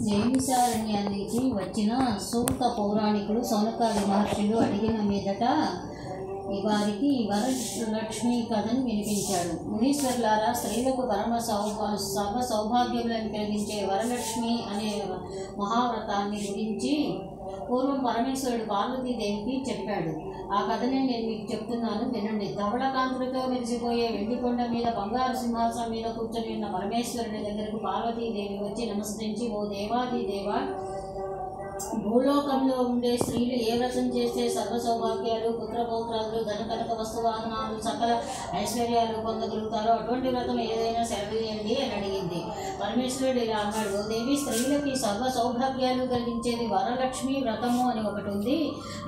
నైమిషారణ్యానికి వచ్చిన సూత పౌరాణికుడు సౌనకాది మహర్షులు అడిగిన మీదట వారికి వరలక్ష్మి కథను వినిపించాడు. మునీశ్వర్లారా, స్త్రీలకు సర్వ సౌభాగ్యములను కలిగించే వరలక్ష్మి అనే మహావ్రతాన్ని గురించి పూర్వం పరమేశ్వరుడు పార్వతీదేవికి చెప్పాడు. ఆ కథనే నేను మీకు చెప్తున్నాను, వినండి. ధవళకాంతులతో మెరిసిపోయే వెండికొండ మీద బంగారు సింహాసనం మీద కూర్చొని ఉన్న పరమేశ్వరుడి దగ్గరకు పార్వతీదేవి వచ్చి నమస్కరించి, ఓ దేవాది దేవ, భూలోకంలో ఉండే స్త్రీలు ఏ వ్రతం చేస్తే సర్వ సౌభాగ్యాలు, పుత్రపౌత్రాలు, ధనకనక వస్తువాహనాలు, సకల ఐశ్వర్యాలు పొందగలుగుతారో అటువంటి వ్రతం ఏదైనా సెలవేయండి అని అడిగింది. పరమేశ్వరుడు ఇలా అన్నాడు, ఓ దేవి, స్త్రీలకి సర్వ సౌభాగ్యాలు కలిగించేది వరలక్ష్మి వ్రతము అని ఒకటి ఉంది.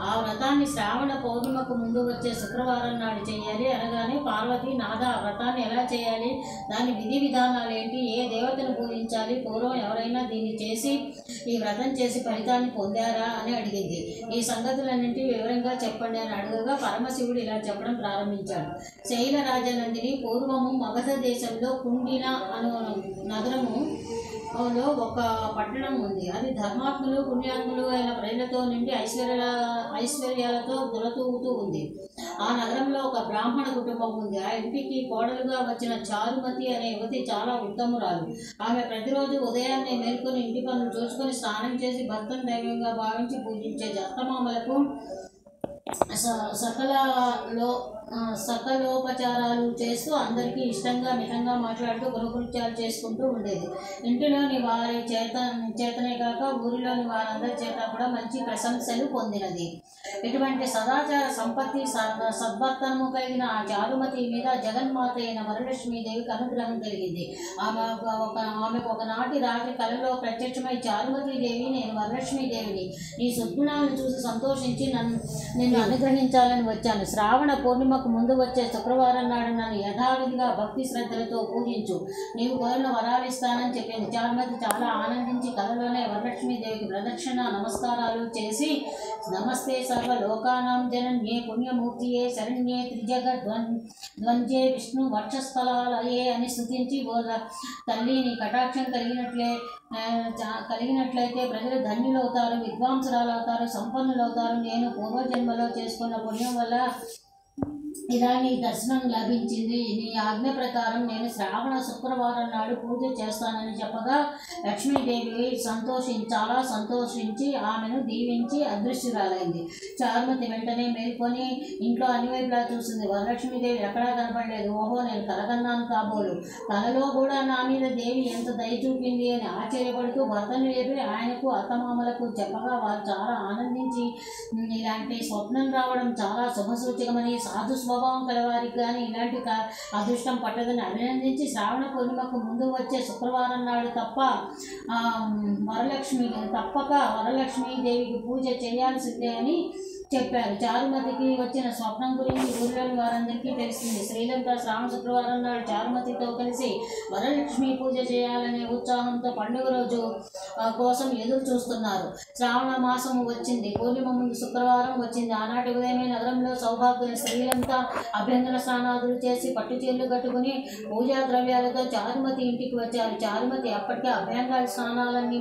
ఆ వ్రతాన్ని శ్రావణ పౌర్ణిమకు ముందు వచ్చే శుక్రవారం నాడు చేయాలి. అనగానే పార్వతి, నాథ, ఆ వ్రతాన్ని ఎలా చేయాలి, దాని విధి విధానాలు ఏంటి, ఏ దేవతను పూజించాలి, పూర్వం ఎవరైనా దీన్ని చేసి ఈ వ్రతం చేసి ఫలితాన్ని పొందారా అని అడిగింది. ఈ సంగతులన్నింటి వివరంగా చెప్పండి అని అడగగా పరమశివుడు ఇలా చెప్పడం ప్రారంభించాడు. శైలరాజనందిని పూర్వము మగధ దేశంలో కుండిన అను నగరములో ఒక పట్టణం ఉంది. అది ధర్మాత్ములు పుణ్యాత్ములు అయిన ప్రజలతో నిండి ఐశ్వర్యాలతో దురతూగుతూ ఉంది. ఆ నగరంలో ఒక బ్రాహ్మణ కుటుంబం ఉంది. ఆ ఇంటికి కోడలుగా వచ్చిన చారుమతి అనే యువతి చాలా ఉత్తమురాలు. ఆమె ప్రతిరోజు ఉదయాన్నే మేల్కొని ఇంటి పనులు చూసుకొని స్నానం చేసి భర్తను దైవంగా భావించి పూజించే అత్తమామలకు సకలోపచారాలు చేస్తూ అందరికీ ఇష్టంగా మితంగా మాట్లాడుతూ గృహకృత్యాలు చేసుకుంటూ ఉండేది. ఇంటిలోని వారి చేతనే కాక ఊరిలోని వారందరి చేత కూడా మంచి ప్రశంసలు పొందినది. ఇటువంటి సదాచార సంపత్తి సద్వర్తనము కలిగిన ఆ చారుమతి మీద జగన్మాత అయిన వరలక్ష్మీదేవికి అనుగ్రహం కలిగింది. ఆమెకు ఒకనాటి రాత్రి కలలో ప్రత్యక్షమై, చారుమతీదేవి, నేను వరలక్ష్మీదేవిని, నీ సద్గుణాలను చూసి సంతోషించి నిన్ను అనుగ్రహించాలని వచ్చాను. శ్రావణ పౌర్ణిమకు ముందు వచ్చే శుక్రవారం నాడు నన్ను యథావిధిగా భక్తి శ్రద్ధలతో పూజించు, నీవు కోరిన వరాలు ఇస్తానని చెప్పింది. చారుమతి చాలా ఆనందించి కలలోనే వరలక్ష్మీదేవికి ప్రదక్షిణ నమస్కారాలు చేసి, నమస్తే సర్వ లోకానాం జనన్యే పుణ్యమూర్తియే శరణ్యే త్రిజగద్వంద్యే విష్ణు వక్షస్థలాలయే అని స్తుతించి, ఓ తల్లి, నీ కటాక్షం కలిగినట్లయితే ప్రజలు ధన్యులవుతారు, విద్వాంసురాలవుతారు, సంపన్నులవుతారు. నేను పూర్వజన్మలో చేసుకున్న పుణ్యం వల్ల ఇలా నీ దర్శనం లభించింది. నీ ఆజ్ఞ ప్రకారం నేను శ్రావణ శుక్రవారం నాడు పూజ చేస్తానని చెప్పగా లక్ష్మీదేవి చాలా సంతోషించి ఆమెను దీవించి అదృశ్యురాలైంది. చారుమతి వెంటనే మేల్కొని ఇంట్లో అన్ని వైపులా చూసింది. వరలక్ష్మీదేవి ఎక్కడా కనపడలేదు. ఓహో, నేను కలగన్నాను కాబోలు. కలలో కూడా నా మీద దేవి ఎంత దయ చూపింది అని ఆశ్చర్యపడుతూ భర్తను లేపి ఆయనకు అత్తమామలకు చెప్పగా వారు చాలా ఆనందించి, ఇలాంటి స్వప్నం రావడం చాలా శుభసూచకమని, సాధు స్వభావం కలవారికి కానీ ఇలాంటి అదృష్టం పట్టదని అభినందించి, శ్రావణ పూర్ణిమకు ముందు వచ్చే శుక్రవారం నాడు తప్పక వరలక్ష్మీదేవికి పూజ చేయాల్సిందే అని చెప్పారు. చారుమతికి వచ్చిన స్వప్నం గురించి ఊరిలోని వారందరికీ తెలిసింది. స్త్రీలంతా శ్రావణ శుక్రవారం నాడు చారుమతితో కలిసి వరలక్ష్మి పూజ చేయాలనే ఉత్సాహంతో పండుగ రోజు కోసం ఎదురు చూస్తున్నారు. శ్రావణ మాసము వచ్చింది. పూర్ణిమ ముందు శుక్రవారం వచ్చింది. ఆనాటి ఉదయమే నగరంలో సౌభాగ్య స్త్రీలంతా అభ్యంగన స్నానాదులు చేసి పట్టు చీరలు కట్టుకుని పూజా ద్రవ్యాలతో చారుమతి ఇంటికి వచ్చారు. చారుమతి అప్పటికే అభ్యంగ స్నానాలన్నీ